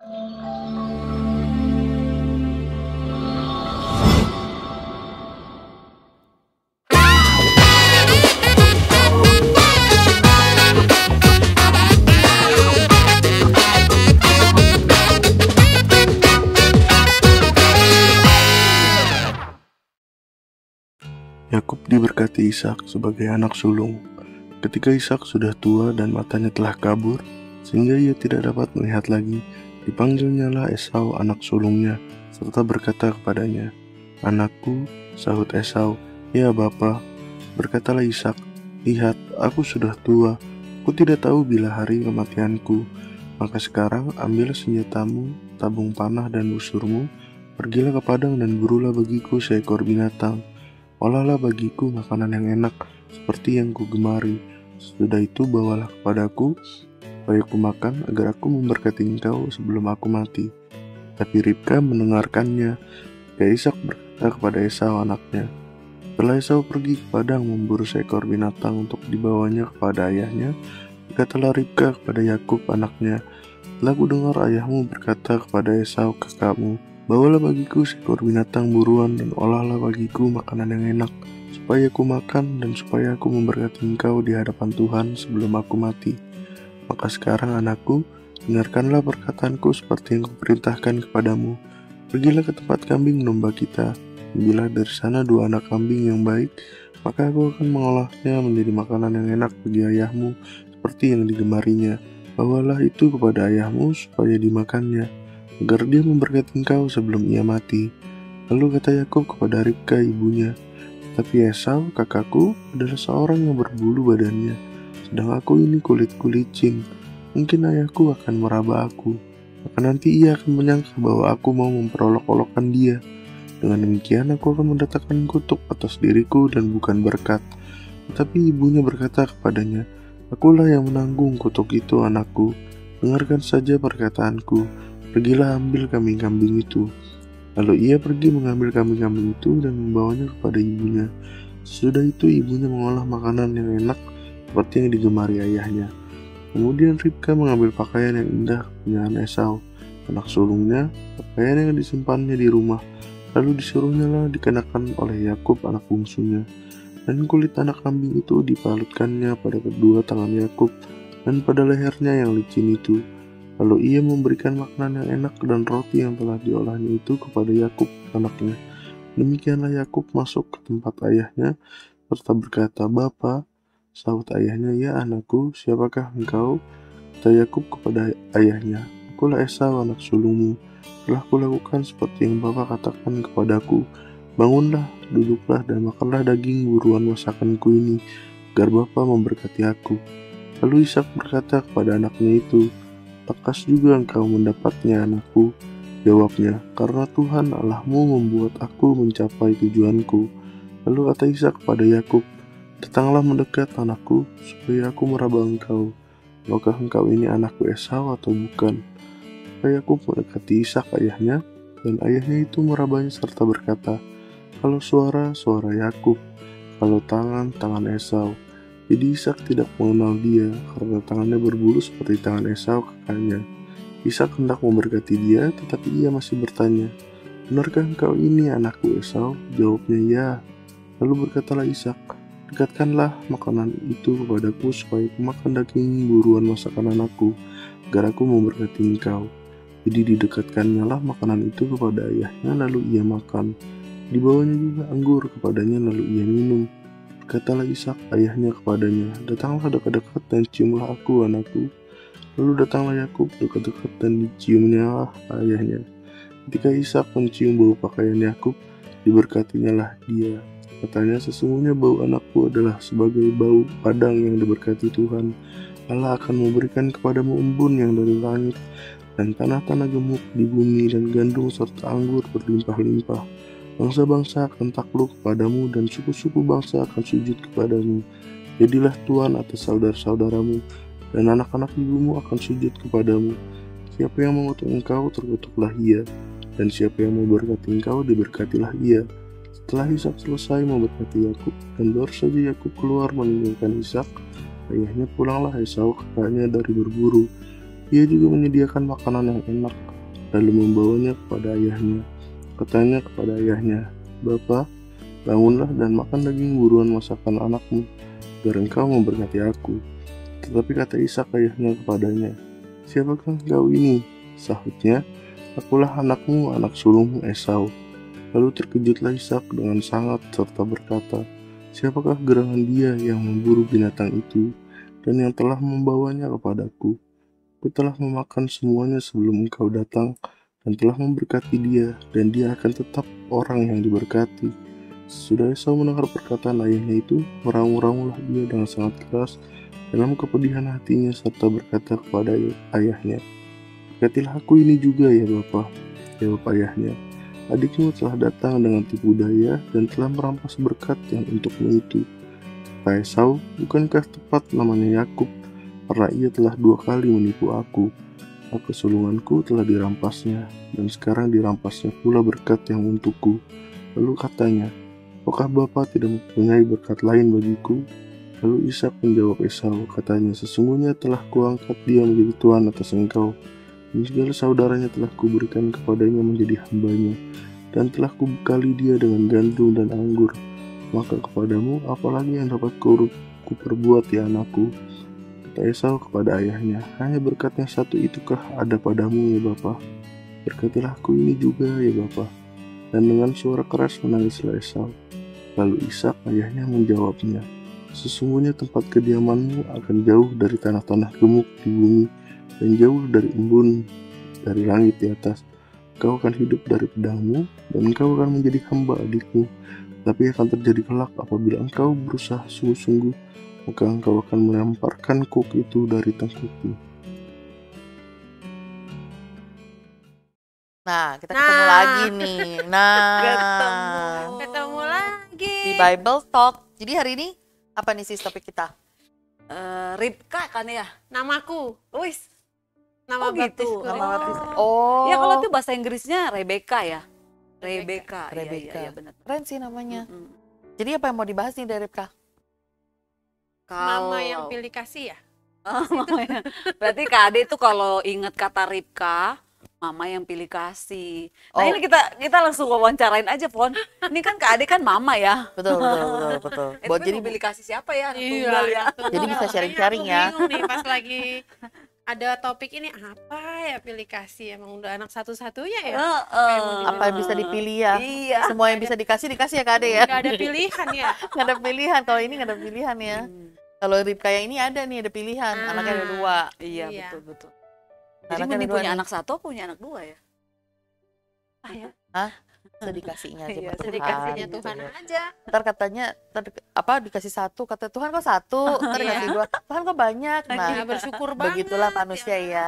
Yakub diberkati Ishak sebagai anak sulung. Ketika Ishak sudah tua dan matanya telah kabur, sehingga ia tidak dapat melihat lagi, dipanggilnyalah Esau anak sulungnya, serta berkata kepadanya, "Anakku," sahut Esau. "Ya Bapa." Berkatalah Ishak, "Lihat, aku sudah tua, aku tidak tahu bila hari kematianku. Maka sekarang ambil senjatamu, tabung panah dan busurmu, pergilah ke padang dan burulah bagiku seekor binatang. Olahlah bagiku makanan yang enak, seperti yang kugemari. Sesudah itu bawalah kepadaku, supaya aku makan, agar aku memberkati engkau sebelum aku mati." Tapi Ribka mendengarkannya. Maka Ishak berkata kepada Esau anaknya. Setelah Esau pergi ke padang memburu seekor binatang untuk dibawanya kepada ayahnya, berkatalah Ribka kepada Yakub anaknya, "Telah kudengar ayahmu berkata kepada Esau kakakmu, bawalah bagiku seekor binatang buruan dan olahlah bagiku makanan yang enak, supaya aku makan dan supaya aku memberkati engkau di hadapan Tuhan sebelum aku mati. Maka sekarang anakku, dengarkanlah perkataanku seperti yang kuperintahkan kepadamu. Pergilah ke tempat kambing domba kita, ambillah dari sana 2 anak kambing yang baik, maka aku akan mengolahnya menjadi makanan yang enak bagi ayahmu, seperti yang digemarinya. Bawalah itu kepada ayahmu supaya dimakannya, agar dia memberkati engkau sebelum ia mati." Lalu kata Yakub kepada Ribka ibunya, "Tapi Esau kakakku adalah seorang yang berbulu badannya, sedang aku ini kulitku licin. Mungkin ayahku akan meraba aku, maka nanti ia akan menyangka bahwa aku mau memperolok-olokkan dia. Dengan demikian aku akan mendatangkan kutuk atas diriku dan bukan berkat." Tetapi ibunya berkata kepadanya, "Akulah yang menanggung kutuk itu anakku. Dengarkan saja perkataanku. Pergilah ambil kambing-kambing itu." Lalu ia pergi mengambil kambing-kambing itu dan membawanya kepada ibunya. Sesudah itu ibunya mengolah makanan yang enak seperti yang digemari ayahnya. Kemudian Ribka mengambil pakaian yang indah kepunyaan Esau, anak sulungnya, pakaian yang disimpannya di rumah, lalu disuruhnyalah dikenakan oleh Yakub anak bungsunya. Dan kulit anak kambing itu dipalutkannya pada kedua tangan Yakub dan pada lehernya yang licin itu. Lalu ia memberikan makanan yang enak dan roti yang telah diolahnya itu kepada Yakub anaknya. Demikianlah Yakub masuk ke tempat ayahnya serta berkata, "Bapa." Sahut ayahnya, "Ya anakku, siapakah engkau?" Kata Yakub kepada ayahnya, "Akulah Esau anak sulungmu. Telah kulakukan seperti yang Bapa katakan kepadaku. Bangunlah, duduklah dan makanlah daging buruan masakanku ini, agar Bapa memberkati aku." Lalu Ishak berkata kepada anaknya itu, "Lekas juga engkau mendapatnya anakku." Jawabnya, "Karena Tuhan Allahmu membuat aku mencapai tujuanku." Lalu kata Ishak kepada Yakub, "Datanglah mendekat anakku, supaya aku meraba engkau. Apakah engkau ini anakku Esau atau bukan?" Maka Yakub mendekati Ishak ayahnya, dan ayahnya itu merabanya serta berkata, "Kalau suara, suara Yakub, kalau tangan, tangan Esau." Jadi Ishak tidak mengenal dia, karena tangannya berbulu seperti tangan Esau kakaknya. Ishak hendak memberkati dia, tetapi ia masih bertanya, "Benarkah engkau ini anakku Esau?" Jawabnya, "Ya." Lalu berkatalah Ishak, "Dekatkanlah makanan itu kepadaku, supaya aku makan daging buruan masakan anakku, agar aku memberkati engkau." Jadi didekatkannya lah makanan itu kepada ayahnya, lalu ia makan. Dibawanya juga anggur kepadanya, lalu ia minum. Katalah Ishak ayahnya kepadanya, "Datanglah dekat-dekat dan ciumlah aku anakku." Lalu datanglah Yakub dekat-dekat dan diciumnya ayahnya. Ketika Ishak mencium bau pakaian Yakub, diberkatinyalah dia. Katanya, "Sesungguhnya bau anakku adalah sebagai bau padang yang diberkati Tuhan. Allah akan memberikan kepadamu embun yang dari langit, dan tanah-tanah gemuk di bumi, dan gandum serta anggur berlimpah-limpah. Bangsa-bangsa akan takluk kepadamu, dan suku-suku bangsa akan sujud kepadamu. Jadilah tuan atas saudara-saudaramu, dan anak-anak ibumu akan sujud kepadamu. Siapa yang mengutuk engkau, terkutuklah ia, dan siapa yang memberkati engkau, diberkatilah ia." Setelah Ishak selesai memberkati Yakub, dan baru saja Yakub keluar meninggalkan Ishak, ayahnya pulanglah Esau kakaknya dari berburu. Ia juga menyediakan makanan yang enak, lalu membawanya kepada ayahnya. Katanya kepada ayahnya, "Bapa, bangunlah dan makan daging buruan masakan anakmu, agar engkau memberkati aku." Tetapi kata Ishak ayahnya kepadanya, "Siapakah engkau ini?" Sahutnya, "Akulah anakmu, anak sulungmu Esau." Lalu terkejutlah Ishak dengan sangat serta berkata, "Siapakah gerangan dia yang memburu binatang itu dan yang telah membawanya kepadaku? Aku telah memakan semuanya sebelum engkau datang dan telah memberkati dia, dan dia akan tetap orang yang diberkati." Sesudah Esau mendengar perkataan ayahnya itu, meraung-raunglah dia dengan sangat keras dalam kepedihan hatinya serta berkata kepada ayahnya, "Berkatilah aku ini juga ya Bapa." Jawab ayahnya, "Adikmu telah datang dengan tipu daya dan telah merampas berkat yang untukmu itu." Kata Esau, "Bukankah tepat namanya Yakub? Karena ia telah 2 kali menipu aku. Maka sulunganku telah dirampasnya, dan sekarang dirampasnya pula berkat yang untukku." Lalu katanya, "Apakah Bapa tidak mempunyai berkat lain bagiku?" Lalu Ishak menjawab Esau, katanya, "Sesungguhnya telah kuangkat dia menjadi tuan atas engkau, dan segala saudaranya telah kuberikan kepadanya menjadi hambanya, dan telah kubekali dia dengan gandum dan anggur. Maka kepadamu apalagi yang dapat kuperbuat ya anakku?" Kata Esau kepada ayahnya, "Hanya berkat yang satu itukah ada padamu ya Bapa? Berkatilah aku ini juga ya Bapa." Dan dengan suara keras menangislah Esau. Lalu Ishak ayahnya menjawabnya, "Sesungguhnya tempat kediamanmu akan jauh dari tanah-tanah gemuk di bumi, dan jauh dari embun dari langit di atas. Kau akan hidup dari pedangmu, dan engkau akan menjadi hamba adikmu. Tapi akan terjadi kelak apabila engkau berusaha sungguh-sungguh, maka engkau akan melemparkan kuk itu dari tengkukmu." Nah, kita ketemu lagi nih. Ketemu lagi Di Bible Talk. Jadi hari ini apa nih sis topik kita? Ribka kan ya? namaku. Wis. Nama baptisku. Nama baptis. Oh. Ya kalau itu bahasa Inggrisnya Rebecca ya. Rebecca. Rebecca. Iya, benar. Keren sih namanya. Jadi apa yang mau dibahas nih dari Ribka? Mama yang pilih kasih ya? Mama ya. Berarti Kak Ade itu kalau ingat kata Ribka, mama yang pilih kasih. Nah ini kita langsung wawancarain aja, Pon. Ini kan Kak Ade kan mama ya. Betul. Buat jadi pilih kasih siapa ya? Iya, ya. Jadi bisa sharing-sharing ya. Aku bingung nih pas lagi ada topik ini, apa ya pilih kasih? Emang udah anak satu-satunya ya? Apa yang bisa dipilih ya? Iya. Semua yang bisa dikasih ya Kak Ade ya. Gak ada pilihan ya? Nggak ada pilihan, kalau ini nggak ada pilihan ya. Kalau Ribka yang ini ada nih, ada pilihan. Anaknya ada 2. Iya, Iya. betul. Jadi mending punya anak 1, punya anak 2 ya? Ya. Hah? Sedikasihnya aja. Iya, Pak Tuhan, Sedikasihnya gitu Tuhan ya. aja. Ntar katanya dikasih 1, kata Tuhan kok 1, ntar dikasih 2, Tuhan kok banyak. Nah, Ya, bersyukur banget. begitulah manusia ya.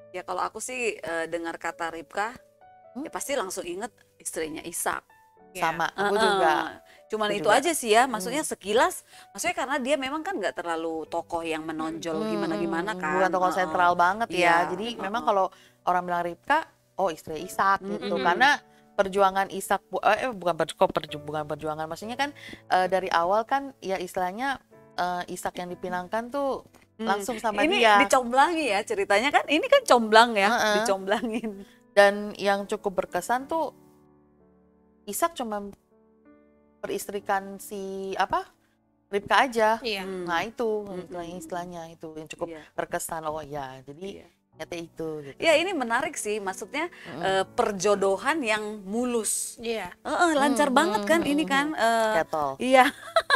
Ya kalau aku sih dengar kata Ribka, ya pasti langsung inget istrinya Ishak. Sama, aku juga. Cuman Aku itu juga. aja sih ya, maksudnya sekilas, maksudnya karena dia memang kan nggak terlalu tokoh yang menonjol gimana-gimana kan. Bukan tokoh sentral banget ya. Iya. Jadi memang kalau orang bilang Ribka, oh istri Ishak gitu. Karena perjuangan Ishak bukan perjuangan, maksudnya kan dari awal kan ya istilahnya Ishak yang dipinangkan tuh langsung sama ini dia. dicomblangi ya ceritanya kan, ini kan comblang ya, dicomblangin. Dan yang cukup berkesan tuh Ishak cuma peristrikan si Ribka aja. Iya. Nah itu istilahnya itu yang cukup Iya. berkesan. Oh ya, jadi ternyata itu gitu. Ya ini menarik sih, maksudnya perjodohan yang mulus. Iya. Lancar banget kan ini kan. Kayak tol. Iya.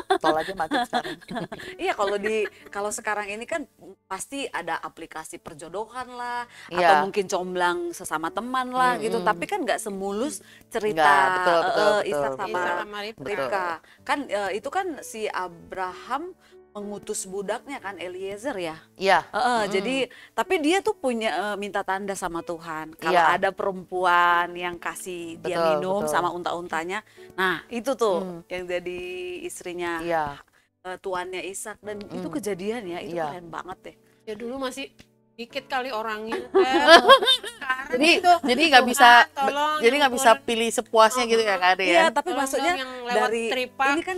Tol aja macet sekarang. Iya kalau sekarang ini kan pasti ada aplikasi perjodohan lah, Iya. atau mungkin comblang sesama teman lah gitu. Tapi kan nggak semulus cerita Nggak, betul. Ishak sama Ishak sama Ribka. Ribka. Kan itu kan si Abraham mengutus budaknya kan Eliezer ya. Iya. Jadi tapi dia tuh punya minta tanda sama Tuhan. Kalau Iya. ada perempuan yang kasih dia minum betul. sama unta-untanya, nah itu tuh yang jadi istrinya Iya. tuannya Ishak, dan itu kejadian ya, itu Iya. keren banget deh. Ya dulu masih dikit kali orangnya. Sekarang jadi nggak bisa, tolong jadi nggak bisa ampun. pilih sepuasnya gitu ya Kak Ade Iya, ya. tapi Tolong maksudnya dong yang lewat dari tripak. ini kan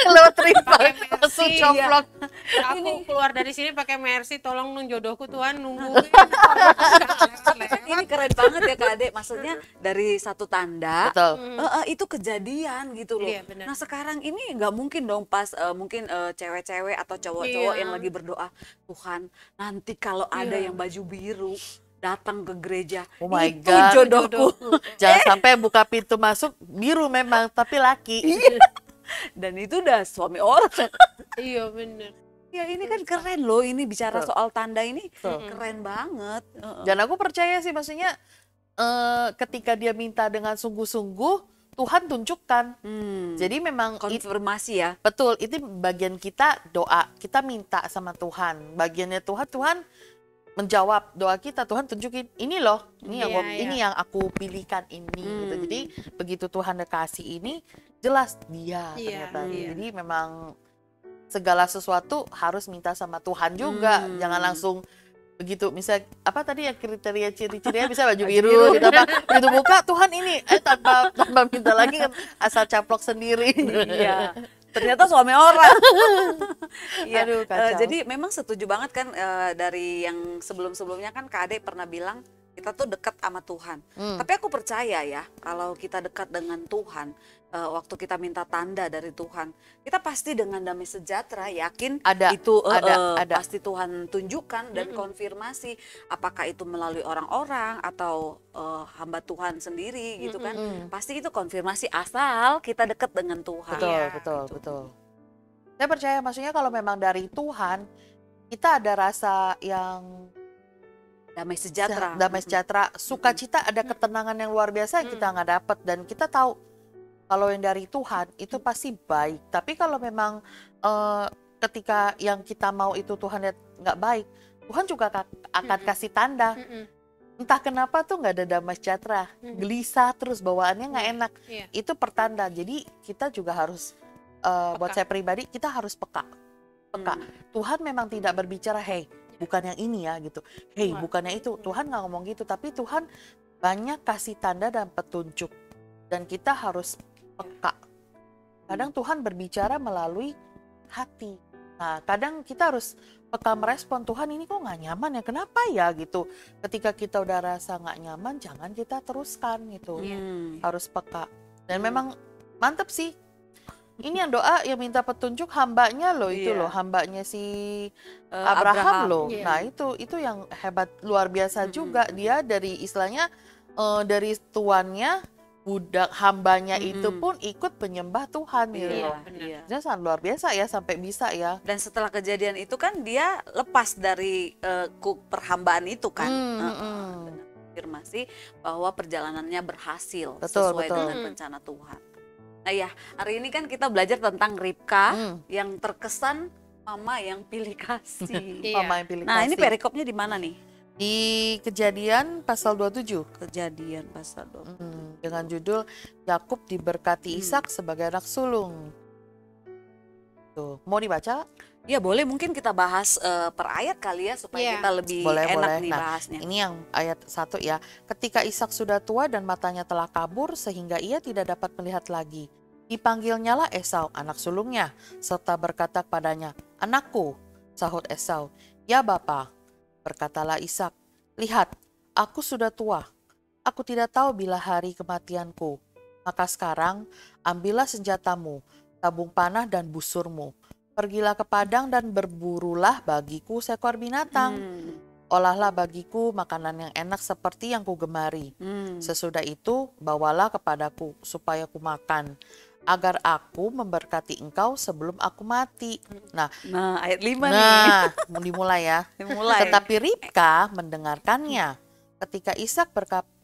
Lewat tripak Pakai langsung Mercy, coplok. Aku keluar dari sini pakai Mercy, tolong dong jodohku Tuhan nunggu. ini keren banget ya Kak Ade, maksudnya dari satu tanda Betul. itu kejadian gitu loh. Iya, benar. Nah sekarang ini nggak mungkin dong pas mungkin cewek-cewek atau cowok-cowok Iya. yang lagi berdoa, Tuhan nanti kalau ada Iya. yang baju biru datang ke gereja, Oh my itu God. jodohku. Jangan sampai buka pintu masuk biru memang tapi laki. Dan itu udah suami orang. Iya bener. Ya ini kan keren loh, ini bicara Betul. soal tanda ini Betul. keren banget. Dan aku percaya sih, maksudnya ketika dia minta dengan sungguh-sungguh, Tuhan tunjukkan. Jadi memang Konfirmasi ya. betul, itu bagian kita doa, kita minta sama Tuhan. Bagiannya Tuhan menjawab doa kita. Tuhan tunjukin, ini loh, ini yang Iya, ini yang aku pilihkan ini. Gitu. Jadi begitu Tuhan udah kasih ini, jelas dia Iya, ternyata. iya. Jadi memang segala sesuatu harus minta sama Tuhan juga. Jangan langsung begitu, misal apa tadi ya kriteria ciri-cirinya, bisa baju biru gitu apa, begitu buka Tuhan ini tanpa minta lagi kan, asal caplok sendiri. Iya. Ternyata suami orang. Iya. Aduh, kacau. Jadi memang setuju banget kan dari yang sebelum-sebelumnya kan Kak Ade pernah bilang kita tuh dekat sama Tuhan. Tapi aku percaya ya kalau kita dekat dengan Tuhan, waktu kita minta tanda dari Tuhan, kita pasti dengan damai sejahtera, yakin Ada, itu ada. pasti Tuhan tunjukkan dan konfirmasi, apakah itu melalui orang-orang atau hamba Tuhan sendiri gitu kan. Pasti itu konfirmasi asal kita dekat dengan Tuhan. Betul, Iya, betul, gitu. betul. Saya percaya, maksudnya kalau memang dari Tuhan, kita ada rasa yang Damai sejahtera. damai sejahtera, sukacita, ada ketenangan yang luar biasa yang kita nggak dapat, dan kita tahu kalau yang dari Tuhan itu pasti baik. Tapi kalau memang ketika yang kita mau itu Tuhan lihat nggak baik, Tuhan juga akan kasih tanda. Entah kenapa tuh nggak ada damai sejahtera, gelisah terus, bawaannya nggak enak. Iya. Itu pertanda. Jadi kita juga harus, buat saya pribadi, kita harus peka. Tuhan memang tidak berbicara, hey bukan yang ini ya gitu, hey bukannya itu. Tuhan nggak ngomong gitu, tapi Tuhan banyak kasih tanda dan petunjuk, dan kita harus peka. Kadang Tuhan berbicara melalui hati. Nah kadang kita harus peka merespon, Tuhan ini kok nggak nyaman ya, kenapa ya gitu. Ketika kita udah rasa nggak nyaman, jangan kita teruskan gitu. Harus peka. Dan memang mantep sih. Ini yang doa yang minta petunjuk hambanya loh, itu Iya. loh, hambanya si Abraham loh. Iya. Nah itu yang hebat, luar biasa juga. Dia dari istilahnya dari tuannya, budak hambanya itu pun ikut penyembah Tuhan gitu Iya, loh. iya. Dia sangat luar biasa ya, sampai bisa ya. Dan setelah kejadian itu kan dia lepas dari perhambaan itu kan. Dengan konfirmasi bahwa perjalanannya berhasil Betul, sesuai betul. dengan rencana Tuhan. Nah ya, hari ini kan kita belajar tentang Ribka yang terkesan mama yang pilih kasih. Iya. Mama yang pilih Nah ini kasih. perikopnya di mana nih? Di Kejadian pasal 27. Kejadian pasal 20. Dengan judul Yakub diberkati Ishak sebagai anak sulung. Tuh, mau dibaca? Ya boleh, mungkin kita bahas per ayat kali ya supaya Iya. kita lebih Boleh, enak boleh. nih Nah, bahasnya. Ini yang ayat 1 ya. Ketika Ishak sudah tua dan matanya telah kabur sehingga ia tidak dapat melihat lagi, dipanggilnyalah Esau, anak sulungnya, serta berkata kepadanya, "Anakku," sahut Esau. "Ya Bapa," berkatalah Ishak, "lihat, aku sudah tua. Aku tidak tahu bila hari kematianku. Maka sekarang ambillah senjatamu, tabung panah dan busurmu. Pergilah ke padang dan berburulah bagiku seekor binatang. Olahlah bagiku makanan yang enak seperti yang kugemari. Sesudah itu bawalah kepadaku supaya ku makan, agar aku memberkati engkau sebelum aku mati." Nah, Nah ayat 5 nih. nah mau dimulai ya. Mulai. Tetapi Ribka mendengarkannya ketika Ishak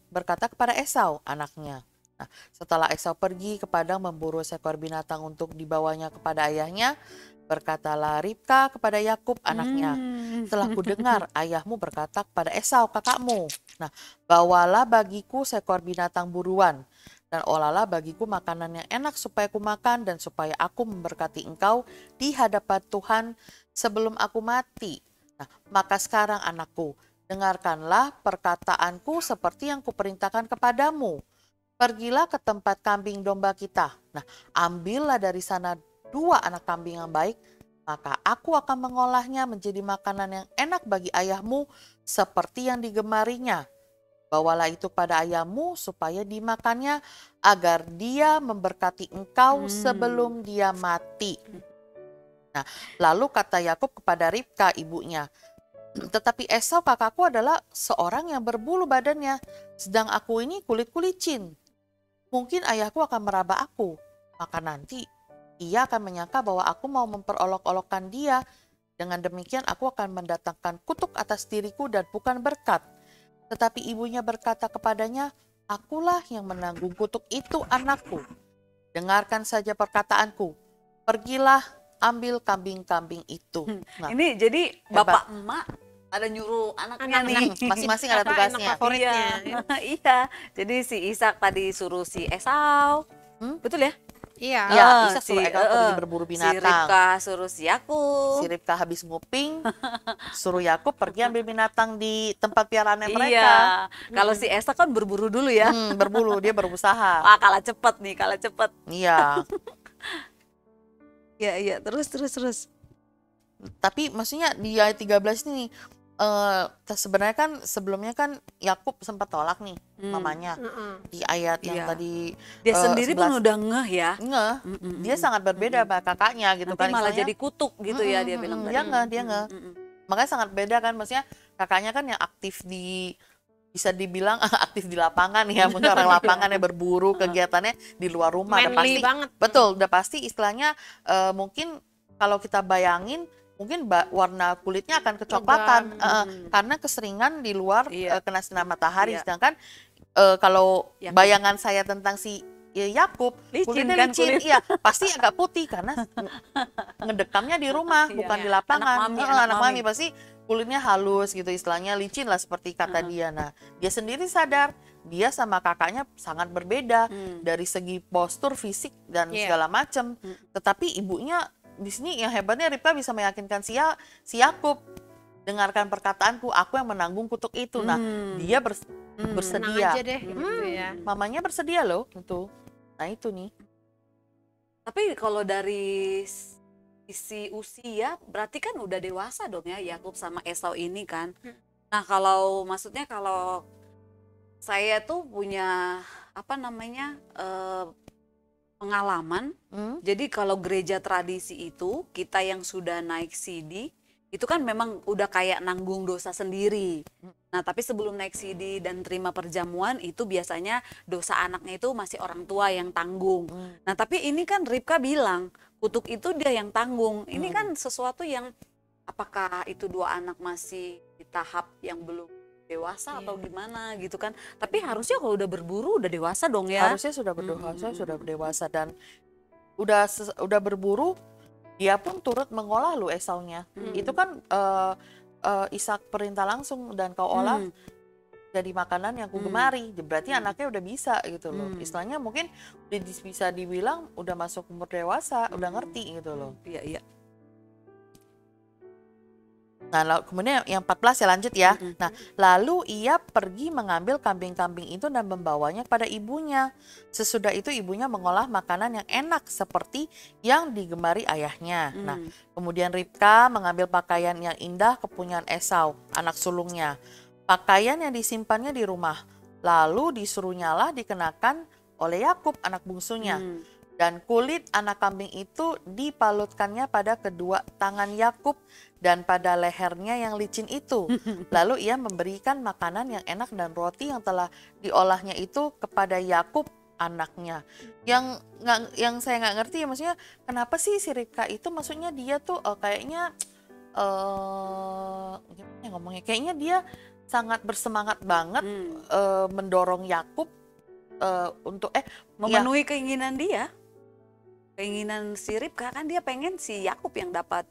berkata kepada Esau anaknya. Nah, setelah Esau pergi ke padang memburu seekor binatang untuk dibawanya kepada ayahnya, berkatalah Ribka kepada Yakub anaknya, "Setelah kudengar ayahmu berkata kepada Esau kakakmu, nah bawalah bagiku seekor binatang buruan, dan olahlah bagiku makanan yang enak supaya aku makan dan supaya aku memberkati engkau di hadapan Tuhan sebelum aku mati. Nah, maka sekarang anakku, dengarkanlah perkataanku seperti yang kuperintahkan kepadamu. Pergilah ke tempat kambing domba kita. Nah, ambillah dari sana 2 anak kambing yang baik, maka aku akan mengolahnya menjadi makanan yang enak bagi ayahmu seperti yang digemarinya. Bawalah itu pada ayahmu supaya dimakannya agar dia memberkati engkau sebelum dia mati. Nah, lalu kata Yakub kepada Ribka ibunya, tetapi Esau kakakku adalah seorang yang berbulu badannya, sedang aku ini kulit-kulicin. Mungkin ayahku akan meraba aku, maka nanti ia akan menyangka bahwa aku mau memperolok-olokkan dia. Dengan demikian aku akan mendatangkan kutuk atas diriku dan bukan berkat. Tetapi ibunya berkata kepadanya, akulah yang menanggung kutuk itu anakku. Dengarkan saja perkataanku, pergilah ambil kambing-kambing itu. Nah, Ini jadi bapak emak ada nyuruh anaknya nih. masing-masing ada Anak tugasnya. favoritnya. Iya, jadi si Ishak tadi suruh si Esau, betul ya? Iya. Ya, Ishak suruh Eka pergi berburu Si binatang. Ribka suruh si Yakub. Si Ribka habis nguping, suruh Yakub pergi ambil binatang di tempat piaraannya mereka. Iya, kalau si Esau kan berburu dulu ya. Berburu, dia berusaha. Wah, kalah cepet nih, kalah cepet. Iya. Iya, terus. Tapi maksudnya di ayat 13 ini sebenarnya kan sebelumnya kan Yakub sempat tolak nih mamanya di ayat yang Iya. tadi Dia sendiri pun 11. udah ngeh ya. Ngeh, dia sangat berbeda sama kakaknya gitu Nanti kan. malah istilahnya. jadi kutuk gitu ya dia bilang Dia tadi. ngeh. Makanya sangat beda kan, maksudnya kakaknya kan yang aktif di, bisa dibilang aktif di lapangan ya, mungkin orang lapangan yang berburu, kegiatannya di luar rumah. Udah Manly pasti, banget. betul, udah pasti istilahnya mungkin kalau kita bayangin mungkin warna kulitnya akan kecoklatan karena keseringan di luar Iya. kena sinar matahari. Iya. Sedangkan kalau Yakub. bayangan saya tentang si Yakub, Licin kulitnya kan licin, kulit. iya pasti agak putih karena ngedekamnya di rumah, Iya. bukan di Anak lapangan. mami, Anak anak mami mami. pasti kulitnya halus gitu, istilahnya licin lah seperti kata dia. Nah, dia sendiri sadar dia sama kakaknya sangat berbeda dari segi postur, fisik dan Iya. segala macam. Tetapi ibunya di sini yang hebatnya Ribka bisa meyakinkan si Yakub, dengarkan perkataanku, aku yang menanggung kutuk itu. Nah, dia Tenang bersedia. aja deh gitu ya. Mamanya bersedia loh itu. Nah, itu nih. Tapi kalau dari sisi usia berarti kan udah dewasa dong ya Yakub sama Esau ini kan. Nah, kalau maksudnya kalau saya tuh punya apa namanya pengalaman. Jadi kalau gereja tradisi itu kita yang sudah naik CD itu kan memang udah kayak nanggung dosa sendiri. Nah, tapi sebelum naik CD dan terima perjamuan itu biasanya dosa anaknya itu masih orang tua yang tanggung. Nah, tapi ini kan Ribka bilang kutuk itu dia yang tanggung. Ini kan sesuatu yang apakah itu 2 anak masih di tahap yang belum dewasa atau gimana gitu kan. Tapi harusnya kalau udah berburu udah dewasa dong ya. Harusnya sudah berdewasa, sudah dewasa dan udah berburu, dia pun turut mengolah lo Esaunya. Itu kan Ishak perintah langsung dan kau olah jadi makanan yang kugemari. Berarti anaknya udah bisa gitu loh. Istilahnya mungkin bisa dibilang udah masuk umur dewasa, udah ngerti gitu loh. Iya. Nah, kemudian yang 14 ya lanjut ya. Nah, lalu ia pergi mengambil kambing-kambing itu dan membawanya kepada ibunya. Sesudah itu ibunya mengolah makanan yang enak seperti yang digemari ayahnya. Nah, kemudian Ribka mengambil pakaian yang indah kepunyaan Esau, anak sulungnya. Pakaian yang disimpannya di rumah. Lalu disuruhnyalah dikenakan oleh Yakub, anak bungsunya. Dan kulit anak kambing itu dipalutkannya pada kedua tangan Yakub dan pada lehernya yang licin itu. Lalu ia memberikan makanan yang enak dan roti yang telah diolahnya itu kepada Yakub anaknya. Yang saya nggak ngerti ya, maksudnya kenapa sih si Ribka itu maksudnya dia tuh kayaknya gimana ngomongnya? Kayaknya dia sangat bersemangat banget mendorong Yakub untuk memenuhi keinginan dia. Keinginan si Ribka kan dia pengen si Yakub yang dapat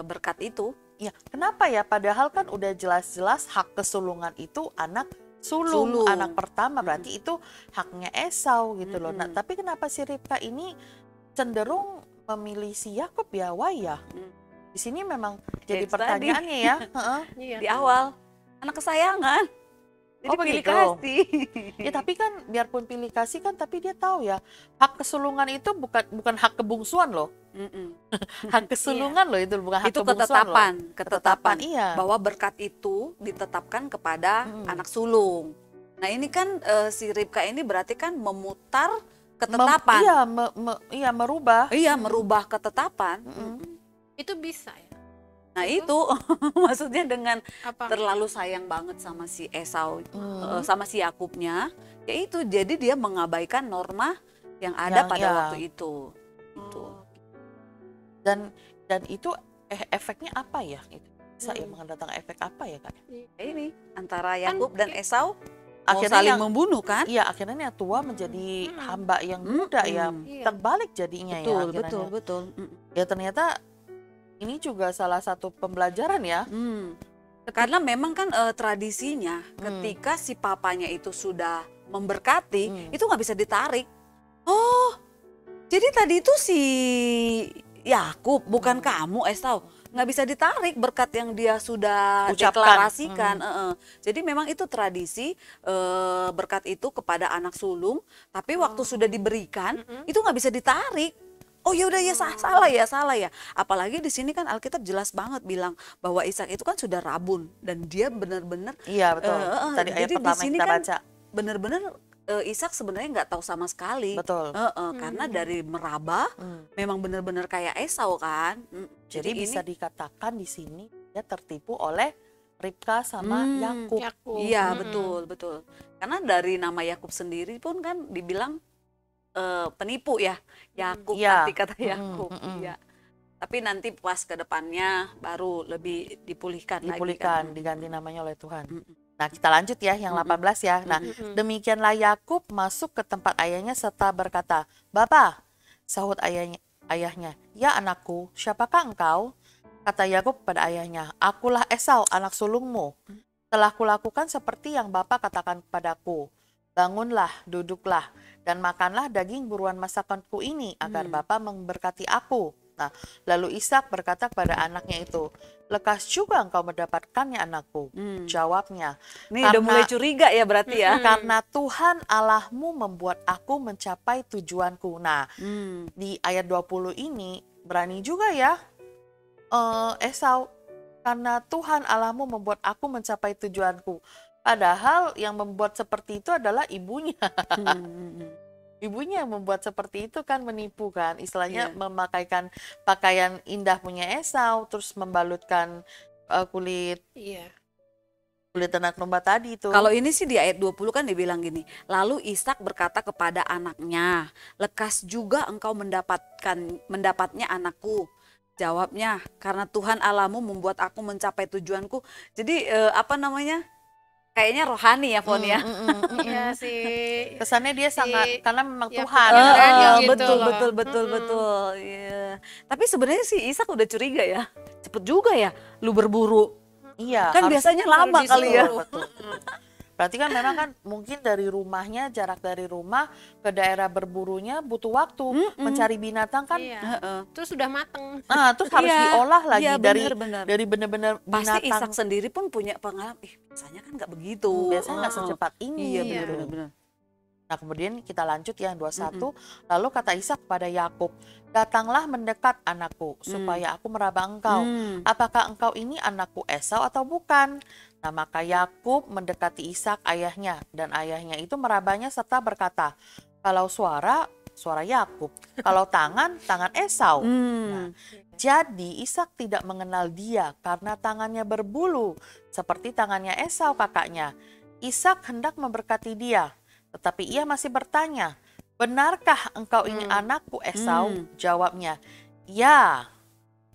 berkat itu. Ya, kenapa ya? Padahal kan udah jelas-jelas hak kesulungan itu anak sulung, anak pertama, berarti itu haknya Esau gitu loh. Nah, tapi kenapa si Ribka ini cenderung memilih si Yakub ya? Why ya? Di sini memang jadi pertanyaannya ya. Iya. Di awal anak kesayangan. Jadi Oh, pilih begitu. kasih. Ya tapi kan biarpun pilih kasih kan, tapi dia tahu ya hak kesulungan itu bukan hak kebungsuan loh. Mm-mm. Hak kesulungan loh itu, bukan hak Itu kebungsuan loh. ketetapan Iya. bahwa berkat itu ditetapkan kepada Mm. anak sulung. Nah ini kan si Ribka ini berarti kan memutar ketetapan. Iya, merubah. Iya, merubah ketetapan. Mm-mm. Itu bisa ya. Nah Itu? itu maksudnya dengan Apa? terlalu sayang banget sama si Esau, Hmm. sama si Yakubnya, ya itu jadi dia mengabaikan norma yang ada pada ya. waktu itu. Itu. Oh. Dan itu efeknya apa ya? Itu bisa ya Hmm. mendatangkan efek apa ya Kak? Ya ini antara Yakub dan Esau mau Akhirnya saling yang membunuh kan? Iya, akhirnya yang tua menjadi Mm-mm. hamba yang muda ya. Iya. Terbalik jadinya ya akhirnya. Betul. Ya ternyata ini juga salah satu pembelajaran ya. Karena memang kan tradisinya ketika si papanya itu sudah memberkati, itu nggak bisa ditarik. Oh, jadi tadi itu si Yakub bukan kamu Esau, nggak bisa ditarik berkat yang dia sudah Ucapkan. deklarasikan. Jadi memang itu tradisi berkat itu kepada anak sulung, tapi waktu sudah diberikan itu nggak bisa ditarik. Oh ya udah ya salah ya. Apalagi di sini kan Alkitab jelas banget bilang bahwa Ishak itu kan sudah rabun dan dia benar-benar Iya betul. Tadi ayat jadi di pertama yang sini kita kan baca. benar-benar Ishak sebenarnya nggak tahu sama sekali. Betul. Karena dari meraba memang benar-benar kayak Esau kan. Jadi bisa ini dikatakan di sini dia tertipu oleh Ribka sama Yakub. Yakub. iya Mm-mm. betul. Karena dari nama Yakub sendiri pun kan dibilang penipu ya. Yakub Iya. arti kata Yakub. Iya. Tapi nanti pas ke depannya baru lebih dipulihkan lagi Dipulihkan, kan. diganti namanya oleh Tuhan. Mm-mm. Nah kita lanjut ya yang 18 ya. Nah Mm-mm. demikianlah Yakub masuk ke tempat ayahnya serta berkata, "Bapa," sahut ayahnya, "Ya anakku, siapakah engkau?" Kata Yakub pada ayahnya, "Akulah Esau, anak sulungmu. Telah kulakukan seperti yang Bapa katakan kepadaku. Bangunlah, duduklah, dan makanlah daging buruan masakanku ini, agar Bapa memberkati aku." Nah, lalu Ishak berkata kepada anaknya itu, "Lekas juga engkau mendapatkannya anakku." Jawabnya, Nih udah mulai curiga ya berarti ya. "Karena Tuhan Allahmu membuat aku mencapai tujuanku." Nah, di ayat 20 ini berani juga ya Esau, "Karena Tuhan Allahmu membuat aku mencapai tujuanku." Padahal yang membuat seperti itu adalah ibunya. Ibunya yang membuat seperti itu kan menipu kan. Istilahnya Iya. memakaikan pakaian indah punya Esau, terus membalutkan kulit Iya. ternak domba tadi itu. Kalau ini sih di ayat 20 kan dibilang gini, lalu Ishak berkata kepada anaknya, "Lekas juga engkau mendapatnya anakku." Jawabnya, "Karena Tuhan Allahmu membuat aku mencapai tujuanku." Jadi kayaknya rohani ya Fon ya. Iya sih. Kesannya dia sangat, karena memang Ya, Tuhan. Tuhan. kan? Gitu betul, loh. betul. Iya. Tapi sebenarnya sih Ishak udah curiga ya. Cepet juga ya lu berburu. Iya. Kan harus- biasanya lama disuruh. kali ya. Betul. Berarti kan memang kan mungkin dari rumahnya, jarak dari rumah ke daerah berburunya butuh waktu. Mencari binatang kan. Iya. Heeh. Terus sudah mateng. Terus harus Iya, diolah lagi iya, dari benar. benar-benar Pasti binatang. Ishak sendiri pun punya pengalaman. Biasanya kan nggak begitu. Biasanya nggak secepat ini. Iya, gitu. benar. Nah kemudian kita lanjut ya 21. Lalu kata Ishak pada Yakub, "Datanglah mendekat anakku, supaya aku meraba engkau. Apakah engkau ini anakku Esau atau bukan?" Nah maka Yakub mendekati Ishak ayahnya, dan ayahnya itu merabanya serta berkata, "Kalau suara Yakub, kalau tangan Esau." Nah, jadi Ishak tidak mengenal dia karena tangannya berbulu seperti tangannya Esau kakaknya. Ishak hendak memberkati dia, tetapi ia masih bertanya, "Benarkah engkau ini anakku Esau?" Jawabnya, "Ya."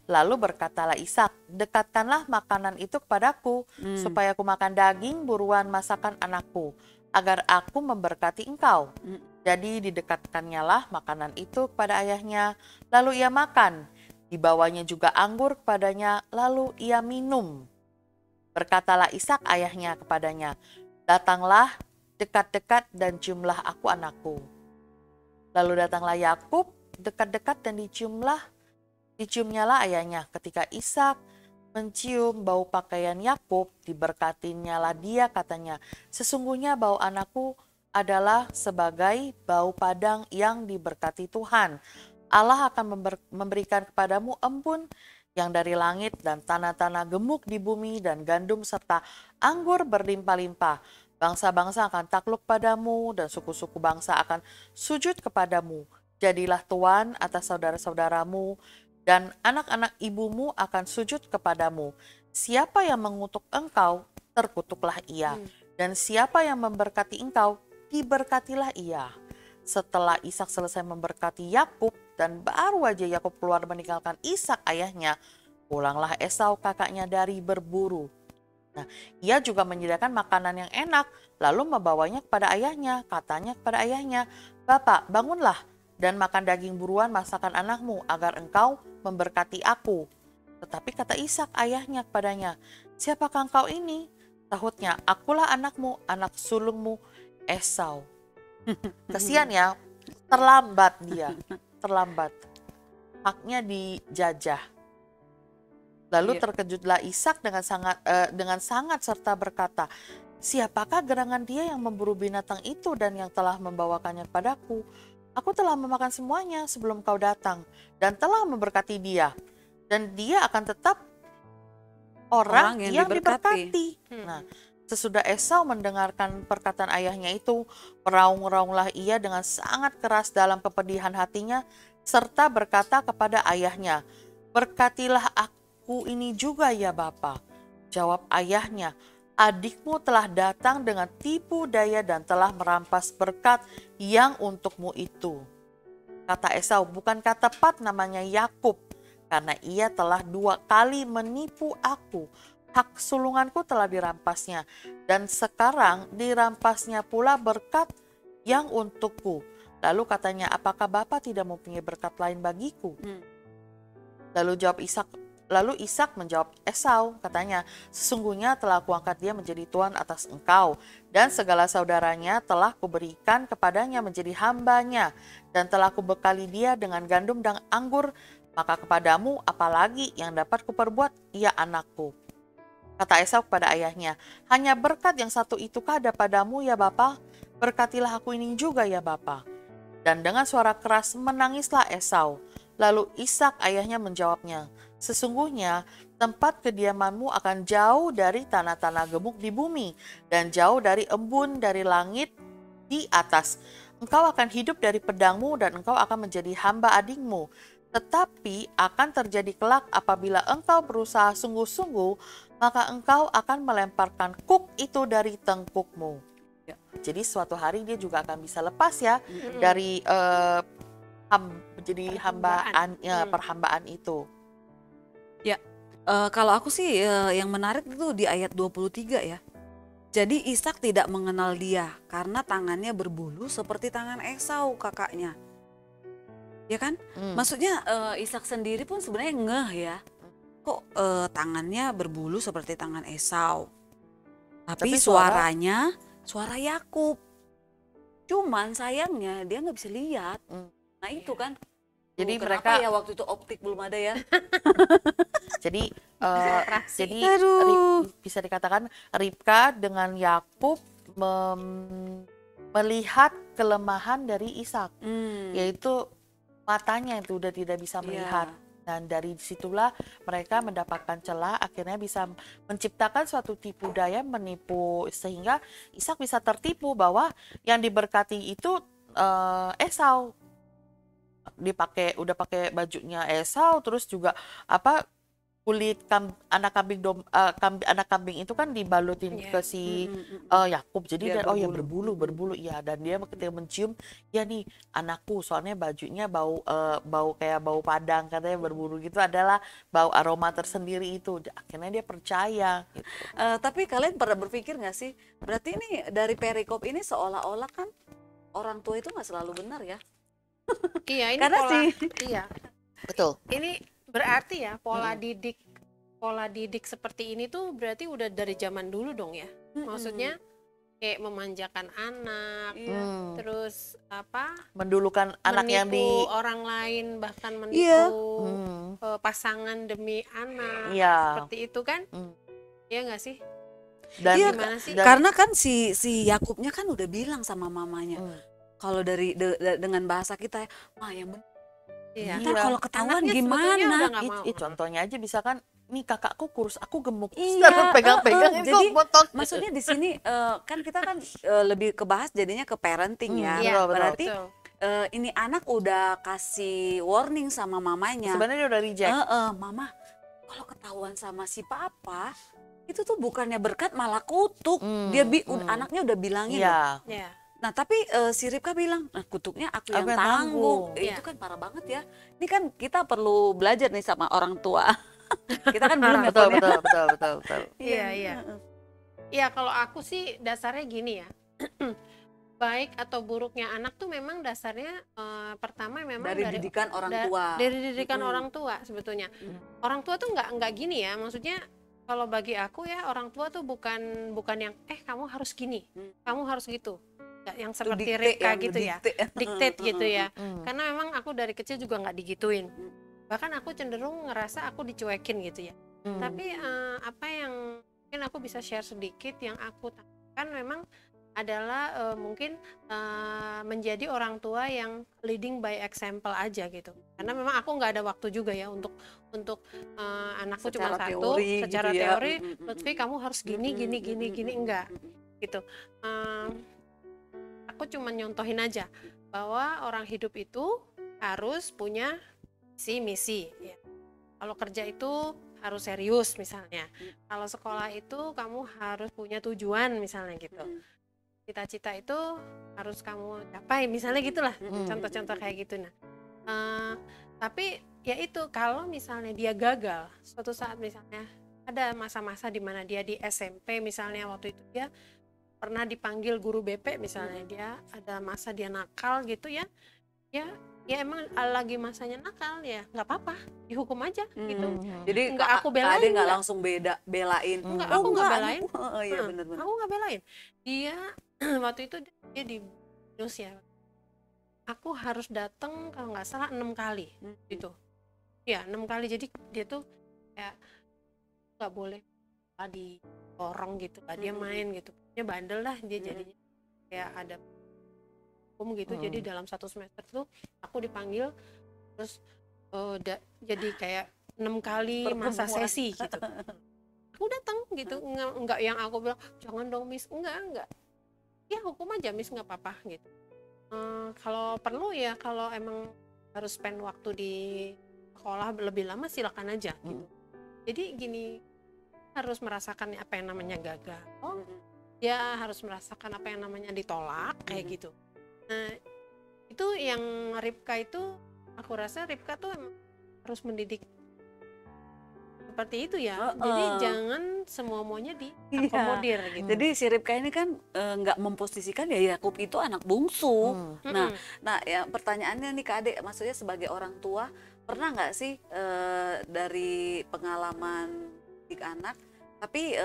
Lalu berkatalah Ishak, "Dekatkanlah makanan itu kepadaku, supaya aku makan daging buruan masakan anakku, agar aku memberkati engkau." Jadi didekatkannyalah lah makanan itu kepada ayahnya, lalu ia makan. Dibawanya juga anggur kepadanya, lalu ia minum. Berkatalah Ishak ayahnya kepadanya, "Datanglah dekat-dekat dan ciumlah aku anakku." Lalu datanglah Yakub dekat-dekat dan diciumnyalah ayahnya. Ketika Ishak mencium bau pakaian Yakub, diberkatinyalah dia katanya, sesungguhnya bau anakku adalah sebagai bau padang yang diberkati Tuhan. Allah akan memberikan kepadamu embun yang dari langit dan tanah-tanah gemuk di bumi dan gandum serta anggur berlimpah-limpah. Bangsa-bangsa akan takluk padamu dan suku-suku bangsa akan sujud kepadamu. Jadilah tuan atas saudara-saudaramu dan anak-anak ibumu akan sujud kepadamu. Siapa yang mengutuk engkau, terkutuklah ia. Dan siapa yang memberkati engkau, diberkatilah ia. Setelah Ishak selesai memberkati Yakub dan baru aja Yakub keluar meninggalkan Ishak ayahnya, pulanglah Esau kakaknya dari berburu. Nah, ia juga menyediakan makanan yang enak, lalu membawanya kepada ayahnya. Katanya kepada ayahnya, "Bapak, bangunlah dan makan daging buruan masakan anakmu agar engkau memberkati aku." Tetapi kata Ishak ayahnya kepadanya, "Siapakah engkau ini?" Sahutnya, "Akulah anakmu, anak sulungmu Esau." Kesian ya, terlambat dia, terlambat. Haknya dijajah. Lalu terkejutlah Ishak dengan sangat serta berkata, "Siapakah gerangan dia yang memburu binatang itu dan yang telah membawakannya kepadaku? Aku telah memakan semuanya sebelum kau datang dan telah memberkati dia. Dan dia akan tetap orang yang diberkati." Nah, sesudah Esau mendengarkan perkataan ayahnya itu, meraung-raunglah ia dengan sangat keras dalam kepedihan hatinya, serta berkata kepada ayahnya, "Berkatilah aku ini juga ya Bapa." Jawab ayahnya, "Adikmu telah datang dengan tipu daya dan telah merampas berkat yang untukmu itu." Kata Esau, "Bukankah tepat namanya Yakub? Karena ia telah 2 kali menipu aku. Hak sulunganku telah dirampasnya, dan sekarang dirampasnya pula berkat yang untukku." Lalu katanya, "Apakah Bapa tidak mempunyai berkat lain bagiku?" Lalu Ishak menjawab Esau, katanya, "Sesungguhnya telah kuangkat dia menjadi tuan atas engkau, dan segala saudaranya telah kuberikan kepadanya menjadi hambanya, dan telah kubekali dia dengan gandum dan anggur, maka kepadamu apalagi yang dapat kuperbuat, ia anakku." Kata Esau kepada ayahnya, "Hanya berkat yang satu itukah ada padamu ya Bapa? Berkatilah aku ini juga ya Bapa." Dan dengan suara keras menangislah Esau. Lalu Ishak ayahnya menjawabnya, "Sesungguhnya tempat kediamanmu akan jauh dari tanah-tanah gemuk di bumi, dan jauh dari embun dari langit di atas. Engkau akan hidup dari pedangmu dan engkau akan menjadi hamba adikmu. Tetapi akan terjadi kelak apabila engkau berusaha sungguh-sungguh, maka engkau akan melemparkan kuk itu dari tengkukmu." Jadi suatu hari dia juga akan bisa lepas ya dari menjadi perhambaan itu. Kalau aku sih yang menarik itu di ayat 23 ya. Jadi Ishak tidak mengenal dia karena tangannya berbulu seperti tangan Esau kakaknya. Ya kan? Maksudnya Ishak sendiri pun sebenarnya ngeh ya. Kok tangannya berbulu seperti tangan Esau. Tapi suaranya suara Yakub. Cuman sayangnya dia nggak bisa lihat. Nah itu kan. Jadi kenapa mereka ya waktu itu optik belum ada ya. jadi Aduh. bisa dikatakan Ribka dengan Yakub melihat kelemahan dari Ishak, yaitu matanya itu udah tidak bisa melihat. Dan dari situlah mereka mendapatkan celah, akhirnya bisa menciptakan suatu tipu daya, menipu, sehingga Ishak bisa tertipu bahwa yang diberkati itu Esau. Udah pakai bajunya Esau, terus juga kulit anak kambing itu kan dibalutin ke si Yakub, jadi dia, ya berbulu ya, dan dia ketika mencium, ya nih anakku, soalnya bajunya bau kayak bau padang, katanya berbulu gitu, adalah bau aroma tersendiri itu. Akhirnya dia percaya gitu. Tapi kalian pernah berpikir nggak sih, berarti ini dari perikop ini seolah-olah kan orang tua itu nggak selalu benar ya? Iya, ini Karena pola. Iya, Betul. ini berarti ya pola didik seperti ini tuh berarti udah dari zaman dulu dong ya. Maksudnya kayak memanjakan anak, Iya. terus apa, Mendulukan anak yang di menipu orang lain, bahkan menipu Iya. pasangan demi anak, Iya. seperti itu kan? Hmm. Iya nggak sih? dan Iya, Gimana sih? dan- Karena kan si Yakubnya kan udah bilang sama mamanya, Hmm. kalau dengan bahasa kita ya, "Ma, yang bener. Iya. Ntar Iya. kalau ketahuan Anaknya sebetulnya gimana?" udah nggak mau. Contohnya aja bisa kan, nih kakakku kurus, aku gemuk. Iya, Terus pegang-pegang ini jadi kok botok. maksudnya di sini kan kita kan lebih kebahas jadinya ke parenting ya. Iya, betul. Berarti betul. ini anak udah kasih warning sama mamanya. Sebenarnya dia udah reject. Mama, kalau ketahuan sama si papa, itu tuh bukannya berkat malah kutuk. Anaknya udah bilangin loh. Iya. Ya. Nah tapi si Ripka bilang, nah, kutuknya aku yang Aku yang tanggung. tanggung. Iya. Itu kan parah banget ya. Ini kan kita perlu belajar nih sama orang tua. Kita kan belum ya, Betul, Pon, ya? betul. Iya, iya. Iya, kalau aku sih dasarnya gini ya. Baik atau buruknya anak tuh memang dasarnya pertama memang Dari didikan orang tua. Dari didikan Mm-mm. orang tua sebetulnya. Orang tua tuh nggak gini ya, maksudnya kalau bagi aku ya orang tua tuh bukan yang kamu harus gini, kamu harus gitu. Nggak yang Itu seperti dikte Ripka yang gitu ya. didikte. Dictate gitu ya. Hmm. Karena memang aku dari kecil juga nggak digituin. Bahkan aku cenderung ngerasa aku dicuekin gitu ya. Hmm. Tapi apa yang mungkin aku bisa share sedikit yang aku tanyakan memang adalah mungkin menjadi orang tua yang leading by example aja gitu. Karena memang aku nggak ada waktu juga ya untuk anakku cuma Secara satu, teori secara gitu ya. teori, Lutfi kamu harus gini enggak gitu. Aku cuma nyontohin aja bahwa orang hidup itu harus punya misi. Ya. Kalau kerja itu harus serius misalnya. Kalau sekolah itu kamu harus punya tujuan misalnya gitu. Cita-cita itu harus kamu capai misalnya gitulah. Contoh-contoh kayak gitu. Nah, tapi ya itu kalau misalnya dia gagal suatu saat, misalnya ada masa-masa di mana dia di SMP misalnya, waktu itu dia pernah dipanggil guru BP misalnya, dia ada masa dia nakal gitu ya emang lagi masanya nakal ya nggak apa-apa, dihukum aja gitu. Jadi Nggak aku belain, Ade nggak nggak. langsung belain. Enggak, aku nggak belain. Iya benar-benar. Aku nggak belain dia. Waktu itu dia di Binus ya, aku harus datang kalau nggak salah 6 kali gitu ya, 6 kali. Jadi dia tuh kayak nggak boleh didorong gitu lah, dia main gitu, dia bandel lah dia jadinya, kayak ada hukum gitu. Jadi dalam 1 semester tuh aku dipanggil terus jadi kayak 6 kali masa sesi gitu. Aku datang gitu, enggak yang aku bilang jangan dong Miss, enggak ya hukum aja Miss, nggak apa-apa gitu. Kalau perlu ya, kalau emang harus spend waktu di sekolah lebih lama silakan aja gitu. Jadi gini, harus merasakan apa yang namanya gagal, dia harus merasakan apa yang namanya ditolak kayak gitu. Nah itu yang Ripka itu, aku rasa Ripka tuh emang harus mendidik seperti itu ya. Jadi jangan semua-muanya diakomodir gitu. Jadi si Ripka ini kan nggak memposisikan ya Yakub itu anak bungsu. Nah ya pertanyaannya nih Kak Ade, maksudnya sebagai orang tua pernah nggak sih dari pengalaman didik anak, tapi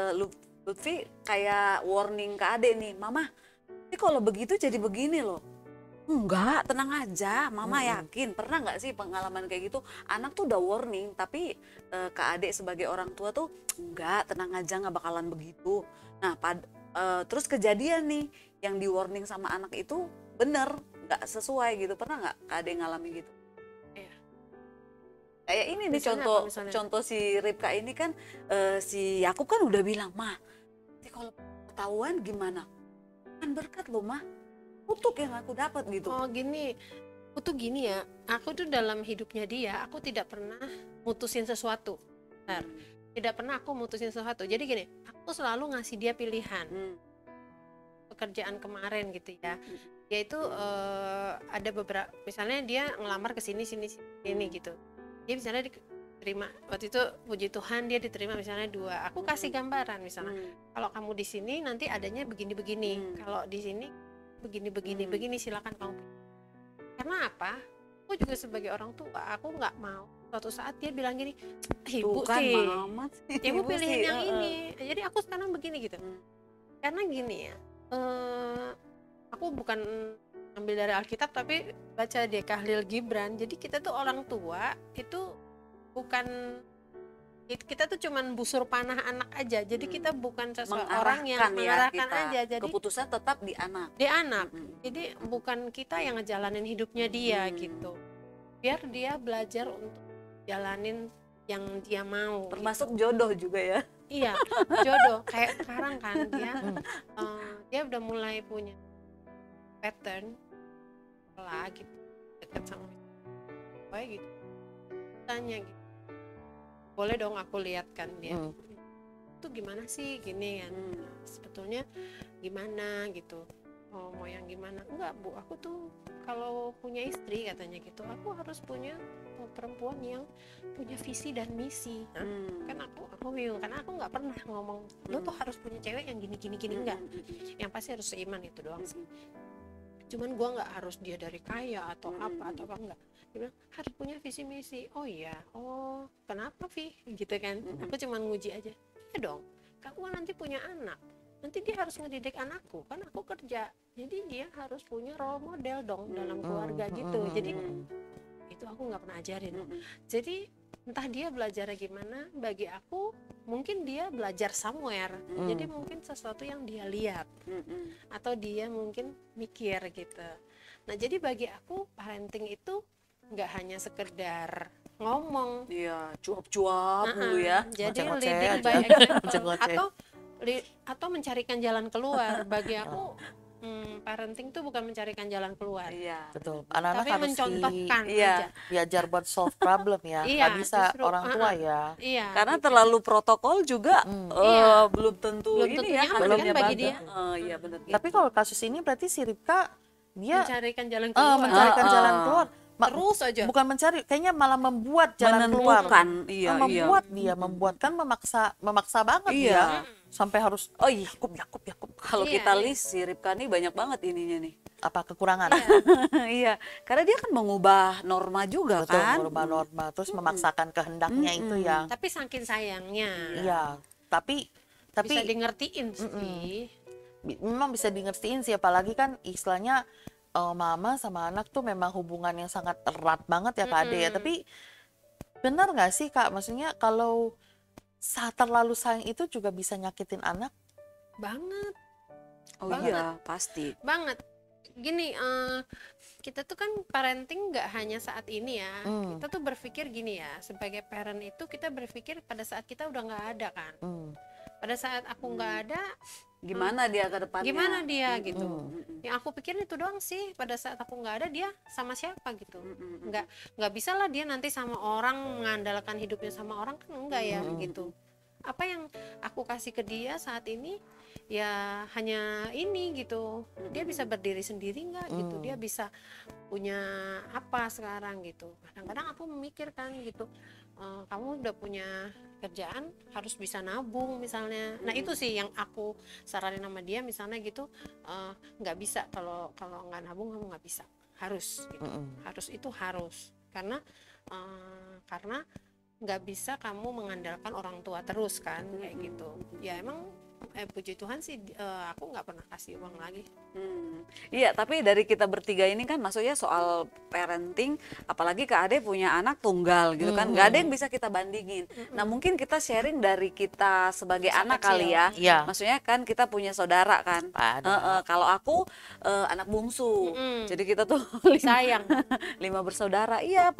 Lutfi kayak warning Kak Ade nih, Mama, ini kalau begitu jadi begini loh. Enggak, tenang aja, Mama yakin. Pernah nggak sih pengalaman kayak gitu? Anak tuh udah warning, tapi Kak Ade sebagai orang tua tuh enggak, tenang aja, nggak bakalan begitu. Nah, terus kejadian nih yang di warning sama anak itu bener, nggak sesuai gitu. Pernah nggak Kak Ade ngalami gitu? Iya. Kayak ini nih Misalnya contoh apa misalnya? contoh si Ripka ini kan si Yakub kan udah bilang, Ma, nanti kalau ketahuan gimana? Kan berkat loh, Ma. Kutuk yang aku dapat gitu. Oh gini, aku tuh gini ya, aku tuh dalam hidupnya dia, aku tidak pernah mutusin sesuatu. Bentar. Tidak pernah aku mutusin sesuatu. Jadi gini, aku selalu ngasih dia pilihan. Pekerjaan kemarin gitu ya, yaitu ada beberapa, misalnya dia ngelamar ke sini gitu. Dia misalnya diterima, waktu itu puji Tuhan dia diterima misalnya 2. Aku kasih gambaran misalnya, kalau kamu di sini nanti adanya begini-begini, kalau di sini begini, silakan kamu pilih. Karena apa? Aku juga sebagai orang tua, aku nggak mau suatu saat dia bilang gini, ibu Tuh kan, sih, Mama sih, ibu pilihin sih, yang ini, jadi aku sekarang begini gitu. Karena gini ya, Aku bukan ambil dari Alkitab tapi baca di Khalil Gibran. Jadi kita tuh orang tua itu bukan, kita tuh cuman busur panah anak aja. Jadi kita bukan seseorang yang mengarahkan aja. Jadi keputusan tetap di anak. Di anak. Jadi bukan kita yang ngejalanin hidupnya dia gitu. Biar dia belajar untuk jalanin yang dia mau. Termasuk gitu. jodoh juga ya. Iya, jodoh. Kayak sekarang kan dia udah mulai punya pattern lah gitu, deket sama kayak gitu. Tanya gitu. Boleh dong aku lihat kan dia. Itu gimana sih gini kan. Sebetulnya gimana gitu. Oh, mau yang gimana? Enggak, Bu, aku tuh kalau punya istri katanya gitu, aku harus punya perempuan yang punya visi dan misi. Nah, kan aku bingung karena aku nggak pernah ngomong lo tuh harus punya cewek yang gini enggak. Yang pasti harus seiman, itu doang sih. Cuman gua nggak harus dia dari kaya atau apa enggak. Dia bilang harus punya visi misi. Oh iya, oh kenapa Vi? Gitu kan. Aku cuma nguji aja. Ya dong, kamu nanti punya anak, nanti dia harus ngedidik anakku, kan aku kerja, jadi dia harus punya role model dong dalam keluarga gitu. Jadi itu aku nggak pernah ajarin. Jadi entah dia belajarnya gimana, bagi aku mungkin dia belajar somewhere. Jadi mungkin sesuatu yang dia lihat atau dia mungkin mikir gitu. Nah jadi bagi aku parenting itu nggak hanya sekedar ngomong, iya cuap-cuap dulu ya, jadi Ngoceh-ngoceh leading aja. by example Ngoceh-ngoceh. atau mencarikan jalan keluar. Bagi aku parenting tuh bukan mencarikan jalan keluar, iya Betul. Anak-anak tapi harus mencontohkan Iya. aja. diajar buat solve problem ya. Iya, Nggak bisa justru, orang tua ya. Iya, karena gitu. terlalu protokol juga Iya. belum tentu Belum ini tentu ya nyaman kan hasilnya bagi bagus. dia. Iya benar. Tapi kalau kasus ini berarti si Ripka dia mencarikan jalan keluar mencarikan jalan keluar. terus aja. Bukan mencari, kayaknya malah membuat jalan keluar. menentukan, iya Membuat dia, membuatkan memaksa banget Iya. dia. Sampai harus Oh iya, Yakub. Kalau Iya, kita iya. list si Ripka nih banyak banget ininya nih. apa kekurangan. Iya, karena dia kan mengubah norma juga Betul, kan. merubah norma, terus memaksakan kehendaknya itu yang Tapi saking sayangnya iya, tapi bisa di ngertiin sih. memang bisa dingertiin sih, apalagi kan istilahnya mama sama anak tuh memang hubungan yang sangat erat banget ya Kak Ade ya. Tapi benar nggak sih Kak, maksudnya kalau saat terlalu sayang itu juga bisa nyakitin anak? Banget Oh iya, pasti. banget. Gini, kita tuh kan parenting nggak hanya saat ini ya. Kita tuh berpikir gini ya, sebagai parent itu kita berpikir pada saat kita udah nggak ada kan. Pada saat aku nggak ada, Gimana dia ke depannya? gimana dia gitu. Yang aku pikirin itu doang sih. Pada saat aku nggak ada, dia sama siapa gitu. Nggak bisa lah dia nanti sama orang, mengandalkan hidupnya sama orang, kan enggak ya gitu. Apa yang aku kasih ke dia saat ini ya hanya ini gitu. Dia bisa berdiri sendiri nggak gitu, dia bisa punya apa sekarang gitu. Kadang-kadang aku memikirkan gitu, kamu udah punya kerjaan, harus bisa nabung misalnya. Nah itu sih yang aku saranin sama dia misalnya gitu, nggak bisa kalau nggak nabung kamu nggak bisa, harus gitu. Harus itu harus karena nggak bisa kamu mengandalkan orang tua terus kan kayak gitu. Ya emang puji Tuhan sih aku nggak pernah kasih uang lagi. Iya, tapi dari kita bertiga ini kan maksudnya soal parenting, apalagi Kak Ade punya anak tunggal gitu kan, nggak ada yang bisa kita bandingin. Nah mungkin kita sharing dari kita sebagai Masa anak kecil. kali ya. Iya. Maksudnya kan kita punya saudara kan. Ada. Kalau aku anak bungsu, jadi kita tuh Sayang. 5 bersaudara. Iya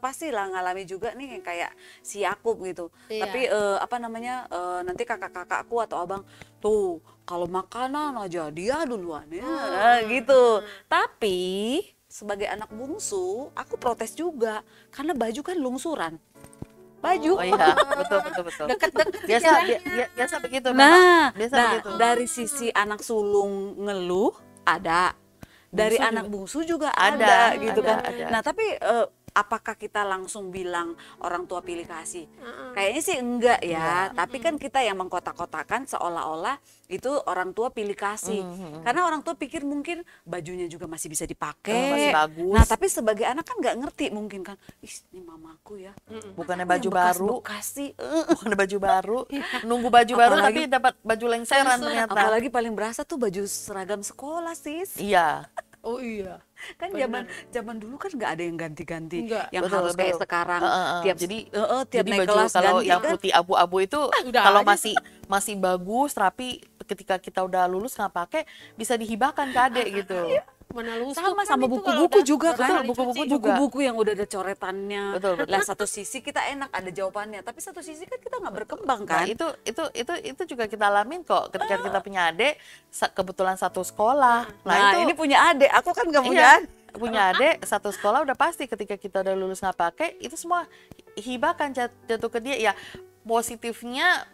pastilah ngalami juga nih kayak si Yakub gitu. Iya. Tapi apa namanya nanti kakak-kakakku atau abang tuh kalau makanan aja dia duluan ya gitu. Tapi sebagai anak bungsu aku protes juga karena baju kan lungsuran. Baju. Oh iya, betul. Deket-deket Biasa begitu. Nah, Biasa begitu. dari sisi anak sulung ngeluh ada, dari Bungsu anak juga. bungsu juga Ada, ada gitu kan. ada. Nah tapi apakah kita langsung bilang orang tua pilih kasih? Kayaknya sih enggak ya, tapi kan kita yang mengkotak-kotakan seolah-olah itu orang tua pilih kasih. Karena orang tua pikir mungkin bajunya juga masih bisa dipakai. Masih bagus. Nah, tapi sebagai anak kan nggak ngerti mungkin kan, ih ini mamaku ya. Bukannya Masa baju yang baru, bekas-bekas sih. bukannya baju baru, nunggu baju baru Apalagi- tapi dapat baju lengseran ternyata. Apalagi paling berasa tuh baju seragam sekolah, sis. Iya, Oh iya. Kan zaman dulu kan nggak ada yang ganti-ganti, Enggak. yang Betul, harus kayak betul. sekarang tiap Jadi- tiap jadi naik baju kelas kalau ganti yang kan. putih abu-abu itu Udah kalau aja masih bagus rapi, ketika kita udah lulus nggak pakai bisa dihibahkan ke adik gitu. Mana lusuh Sama kan sama itu kalau buku-buku udah juga kan, sekali buku-buku cuci. juga. buku-buku yang udah ada coretannya. Betul, betul. Lah satu sisi kita enak ada jawabannya, tapi satu sisi kan kita nggak berkembang Nah, kan. itu juga kita alamin kok ketika kita punya adik kebetulan satu sekolah. Nah, itu ini punya adik, aku kan nggak punya iya, adik. punya adik satu sekolah udah pasti ketika kita udah lulus nggak pakai itu semua hibahkan jatuh ke dia ya. Positifnya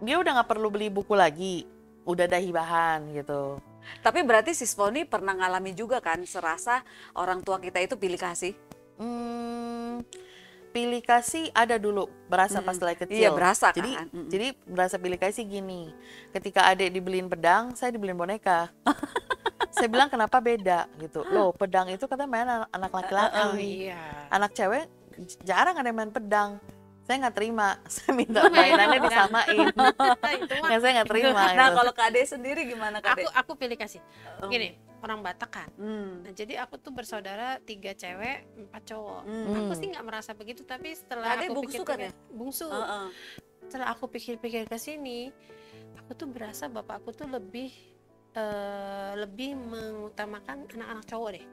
dia udah nggak perlu beli buku lagi, udah ada hibahan gitu. Tapi berarti Sis Foni pernah ngalami juga kan serasa orang tua kita itu pilih kasih? Pilih kasih ada dulu berasa pas lagi kecil. Iya, berasa Jadi kan. jadi berasa pilih kasih gini. Ketika adik dibeliin pedang, saya dibeliin boneka. Saya bilang kenapa beda gitu. Loh, pedang itu katanya main anak laki-laki. Oh iya. Anak cewek jarang ada yang main pedang. Saya nggak terima. Saya minta mainannya disamain. Itu mah Nggak, saya nggak terima. Nah, gitu. kalau Kak Ade sendiri gimana Kak Ade? aku pilih kasih. Gini, orang Batak kan. Hmm. Nah, jadi aku tuh bersaudara 3 cewek, 4 cowok. Hmm. Aku sih nggak merasa begitu, tapi setelah Adek aku bungsu kan ya? bungsu. Heeh. Setelah aku pikir-pikir ke sini, aku tuh berasa bapakku tuh lebih mengutamakan anak-anak cowok deh.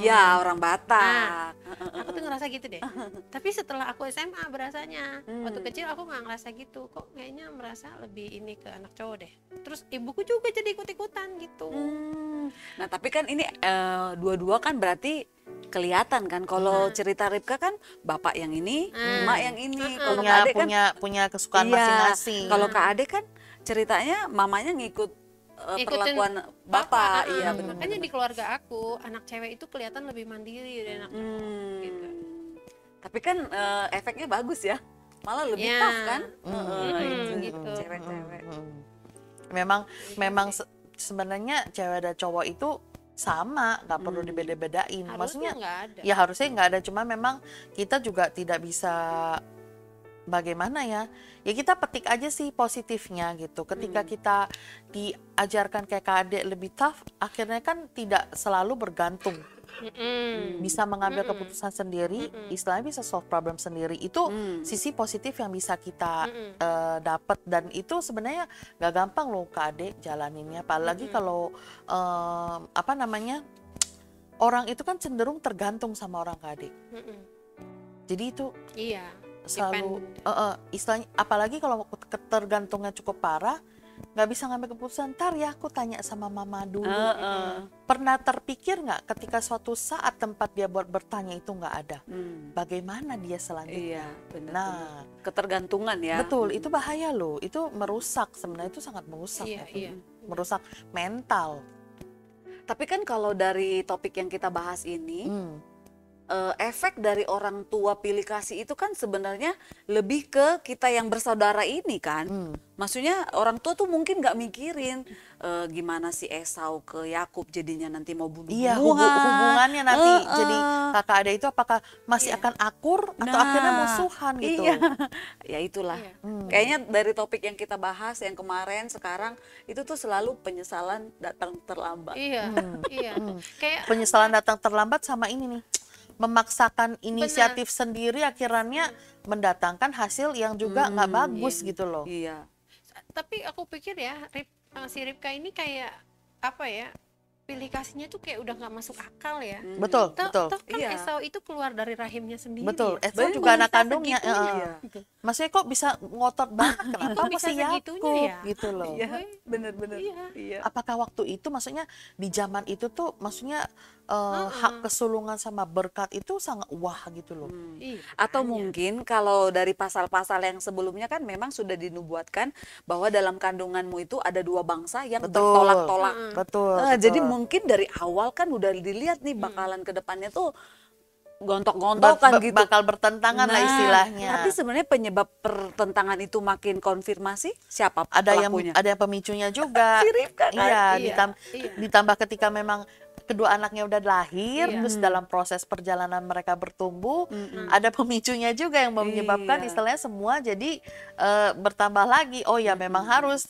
Ya orang Batak. Aku tuh ngerasa gitu deh. Tapi setelah aku SMA berasanya, waktu kecil aku nggak ngerasa gitu. Kok kayaknya merasa lebih ini ke anak cowok deh. Terus ibuku juga jadi ikut-ikutan gitu. Nah tapi kan ini dua-dua kan berarti kelihatan kan. Kalau cerita Ripka kan bapak yang ini, emak yang ini. Kalau Kak Ade kan punya kesukaan iya. masing-masing. Kalau Kak Ade kan ceritanya mamanya ngikut Ikutin perlakuan bapak. Iya benar. Makanya di keluarga aku anak cewek itu kelihatan lebih mandiri dari anak cowok gitu. Tapi kan efeknya bagus ya. Malah lebih Ya. tough kan. Gitu. Cewek-cewek. Memang sebenarnya cewek dan cowok itu sama, nggak perlu dibeda-bedain. Harusnya Maksudnya nggak ada. ya harusnya nggak ada, cuma memang kita juga tidak bisa bagaimana ya kita petik aja sih positifnya gitu. Ketika kita diajarkan kayak Kak Ade lebih tough, akhirnya kan tidak selalu bergantung, bisa mengambil keputusan sendiri, istilahnya bisa solve problem sendiri. Itu sisi positif yang bisa kita dapat, dan itu sebenarnya nggak gampang loh Kak Ade jalaninnya, apalagi kalau orang itu kan cenderung tergantung sama orang Kak Ade. Jadi itu Iya. selalu Depend. istilahnya, apalagi kalau ketergantungnya cukup parah, nggak bisa ngambil keputusan. Ntar ya aku tanya sama mama dulu. Pernah terpikir nggak ketika suatu saat tempat dia buat bertanya itu nggak ada, bagaimana dia selanjutnya? Iya benar. Nah, Ketergantungan ya. betul, itu bahaya loh. Itu merusak, sebenarnya itu sangat merusak. Iya, ya. iya. Merusak mental. Tapi kan kalau dari topik yang kita bahas ini, efek dari orang tua pilih kasih itu kan sebenarnya lebih ke kita yang bersaudara ini kan. Maksudnya orang tua tuh mungkin nggak mikirin gimana si Esau ke Yakub jadinya nanti mau bunuh-bunuhan. Iya, hubungannya nanti jadi kakak adik itu apakah masih akan akur atau akhirnya musuhan gitu. Iya. Ya itulah. Iya. Kayaknya dari topik yang kita bahas yang kemarin sekarang itu tuh selalu penyesalan datang terlambat. Iya. Iya. Kayak Penyesalan datang terlambat sama ini nih, memaksakan inisiatif sendiri akhirnya mendatangkan hasil yang juga nggak bagus gitu loh. Iya. tapi aku pikir ya si Ripka ini kayak apa ya, pilih kasihnya tuh kayak udah nggak masuk akal ya. Betul, Toh betul. kan Iya. Esau itu keluar dari rahimnya sendiri. Betul, ya. Esau Banyak juga anak bisa kandungnya. segitunya. Gitu. Maksudnya kok bisa ngotot banget, kenapa Kok bisa masih segitunya Yakub ya? gitu loh. Iya, bener-bener. Iya. Iya. Apakah waktu itu maksudnya di zaman itu tuh maksudnya hak kesulungan sama berkat itu sangat wah gitu loh. Iya, Atau makanya. mungkin kalau dari pasal-pasal yang sebelumnya kan memang sudah dinubuatkan bahwa dalam kandunganmu itu ada dua bangsa yang Betul. bertolak-tolak. Betul, Jadi betul. mungkin dari awal kan udah dilihat nih bakalan ke depannya tuh gontok-gontokan gitu. bakal bertentangan lah istilahnya. Tapi sebenarnya penyebab pertentangan itu makin konfirmasi siapa ada yang pelakunya? pemicunya juga. Si Ribka kan? Iya, Iya. ditambah ketika memang kedua anaknya udah lahir, Iya. terus dalam proses perjalanan mereka bertumbuh, ada pemicunya juga yang menyebabkan Iya. istilahnya semua jadi bertambah lagi. Oh ya, memang harus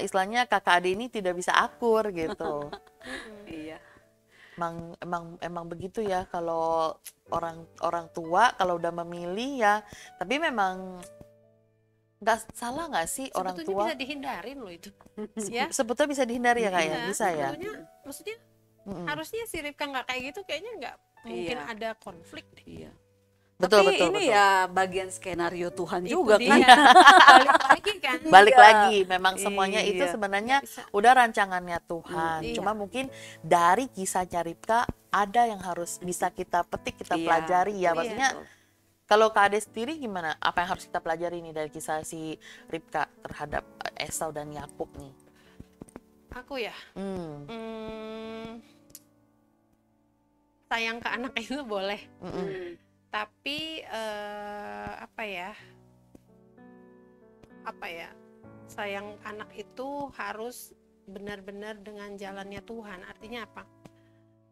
istilahnya kakak adik ini tidak bisa akur gitu. Iya. Emang begitu ya kalau orang tua kalau udah memilih ya, tapi memang nggak salah nggak sih orang Sebetulnya tua bisa dihindarin loh itu. Ya. sebetulnya bisa dihindari ya, Kak ya? Iya, Bisa ya. sebetulnya, maksudnya Mm-mm. harusnya si Ribka nggak kayak gitu, kayaknya nggak mungkin Iya. ada konflik deh. Iya. Betul, Tapi betul, ini betul. ya bagian skenario Tuhan Itu juga kan. dia. Balik lagi kan. Balik Iya. lagi, memang semuanya itu Iya. sebenarnya Nggak bisa. udah rancangannya Tuhan. Iya. Cuma mungkin dari kisahnya Ribka ada yang harus bisa kita petik, kita Iya. pelajari ya. Iya. Maksudnya kalau Kak Ade sendiri gimana? Apa yang harus kita pelajari nih dari kisah si Ribka terhadap Esau dan Yakub nih? Aku ya, Hmm. sayang ke anak itu boleh. Mm-mm. Tapi apa ya, sayang anak itu harus benar-benar dengan jalannya Tuhan. Artinya apa?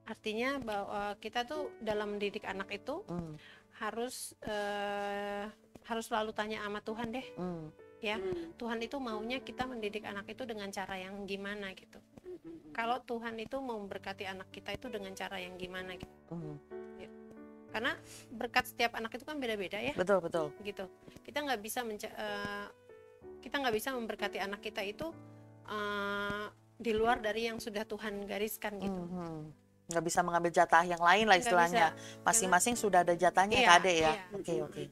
Artinya bahwa kita tuh dalam mendidik anak itu Mm. harus selalu tanya sama Tuhan deh. Mm. Ya, Tuhan itu maunya kita mendidik anak itu dengan cara yang gimana gitu. Kalau Tuhan itu mau memberkati anak kita itu dengan cara yang gimana gitu. Mm. Karena berkat setiap anak itu kan beda-beda ya. Betul, betul. Gitu. Kita nggak bisa memberkati anak kita itu di luar dari yang sudah Tuhan gariskan gitu. Nggak bisa mengambil jatah yang lain lah Nggak istilahnya. bisa. Masing-masing sudah ada jatahnya Iya, Kak Ade ya. iya. Oke, oke.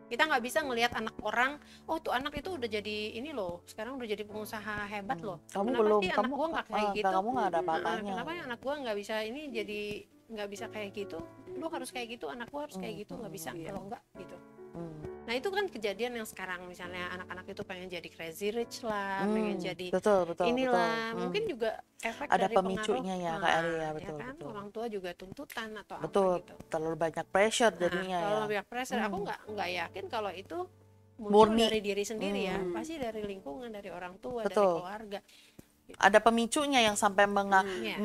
Kita nggak bisa ngelihat anak orang, oh tuh anak itu udah jadi ini loh, sekarang udah jadi pengusaha hebat loh. Kamu Kenapa belum, sih kamu anak gua nggak kayak gitu? kamu nggak ada apa-apanya. Kenapa ya anak gua nggak bisa ini jadi nggak bisa kayak gitu? Lu harus kayak gitu, anak gua harus kayak gitu, nggak bisa kalau nggak gitu. Nah itu kan kejadian yang sekarang misalnya anak-anak itu pengen jadi crazy rich lah, pengen jadi Betul, betul, inilah, betul. mungkin juga efek Ada dari pemicunya ya, Kak Ari, ya, ya betul, kan? betul. Orang tua juga tuntutan atau Betul, apa gitu. terlalu banyak pressure Nah, jadinya kalau ya. banyak pressure, aku nggak yakin kalau itu muncul Murni. dari diri sendiri ya, pasti dari lingkungan, dari orang tua, dari Betul. keluarga. Ada pemicunya yang sampai Iya.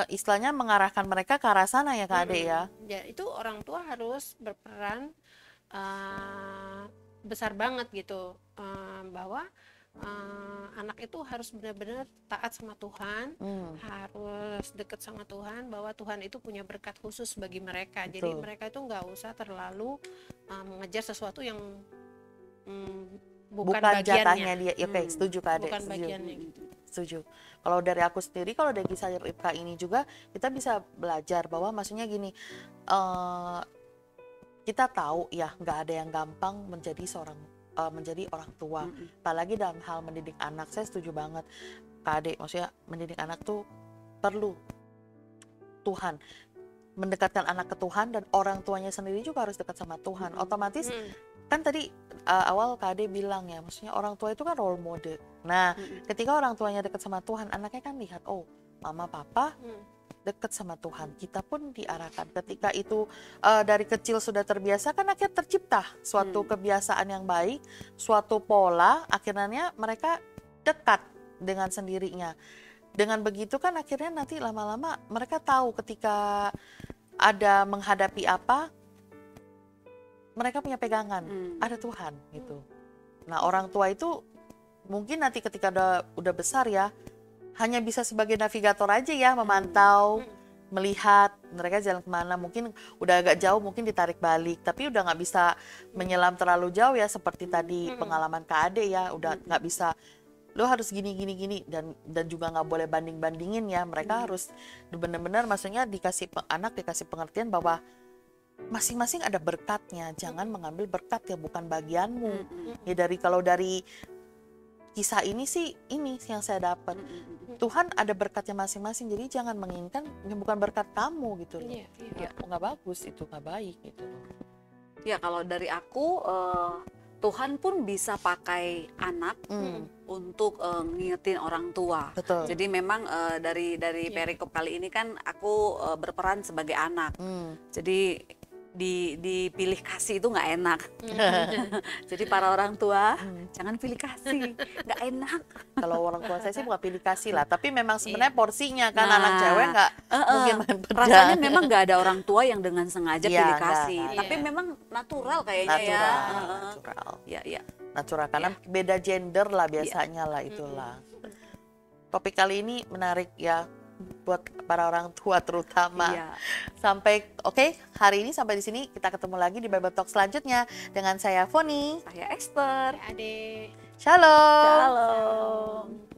istilahnya mengarahkan mereka ke arah sana ya Kak Ade ya. Ya, itu orang tua harus berperan besar banget gitu, bahwa anak itu harus benar-benar taat sama Tuhan, harus dekat sama Tuhan, bahwa Tuhan itu punya berkat khusus bagi mereka. Jadi Betul. mereka itu nggak usah terlalu mengejar sesuatu yang bukan jatahnya bagiannya. dia. Oke, setuju Kak Ade. Bukan Setuju. bagiannya gitu. Setuju. Kalau dari aku sendiri, kalau dari kisah Ribka ini juga kita bisa belajar bahwa maksudnya gini, kita tahu ya nggak ada yang gampang menjadi menjadi orang tua, apalagi dalam hal mendidik anak. Saya setuju banget Kak Ade, maksudnya mendidik anak tuh perlu Tuhan, mendekatkan anak ke Tuhan, dan orang tuanya sendiri juga harus dekat sama Tuhan. Otomatis kan tadi awal Kak Ade bilang ya, maksudnya orang tua itu kan role model. Nah, ketika orang tuanya dekat sama Tuhan, anaknya kan lihat, oh mama papa dekat sama Tuhan, kita pun diarahkan. Ketika itu dari kecil sudah terbiasa, kan akhirnya tercipta suatu kebiasaan yang baik, suatu pola, akhirnya mereka dekat dengan sendirinya. Dengan begitu kan akhirnya nanti lama-lama mereka tahu ketika ada menghadapi apa, mereka punya pegangan, ada Tuhan gitu. Nah, orang tua itu mungkin nanti ketika udah besar ya, hanya bisa sebagai navigator aja ya, memantau, melihat mereka jalan kemana. Mungkin udah agak jauh, mungkin ditarik balik, tapi udah nggak bisa menyelam terlalu jauh ya, seperti tadi pengalaman Kak Ade ya, udah nggak bisa, lo harus gini, dan juga nggak boleh banding-bandingin ya. Mereka harus benar-benar, maksudnya dikasih pengertian bahwa masing-masing ada berkatnya, jangan mengambil berkat yang bukan bagianmu. Ya kalau dari kisah ini sih, ini yang saya dapat. Tuhan ada berkatnya masing-masing, jadi jangan menginginkan yang bukan berkat kamu gitu loh. Iya. Nggak bagus itu, nggak baik gitu loh. Ya kalau dari aku Tuhan pun bisa pakai anak untuk ngingetin orang tua. Betul. Jadi memang dari perikop kali ini kan aku berperan sebagai anak. Jadi dipilih kasih itu nggak enak. Jadi para orang tua jangan pilih kasih, nggak enak. Kalau orang tua saya sih bukan pilih kasih lah, tapi memang sebenarnya porsinya kan anak cewek nggak mungkin main pedang. Rasanya memang nggak ada orang tua yang dengan sengaja Iya, pilih nggak, kasih, nggak. tapi memang natural kayaknya Natural, ya. natural. Ya. Natural karena beda gender lah biasanya lah itulah. Topik kali ini menarik ya buat para orang tua terutama. Iya. Oke, hari ini sampai di sini, kita ketemu lagi di Bible Talk selanjutnya dengan saya Foni. Saya Esther. Adik. Shalom. Shalom.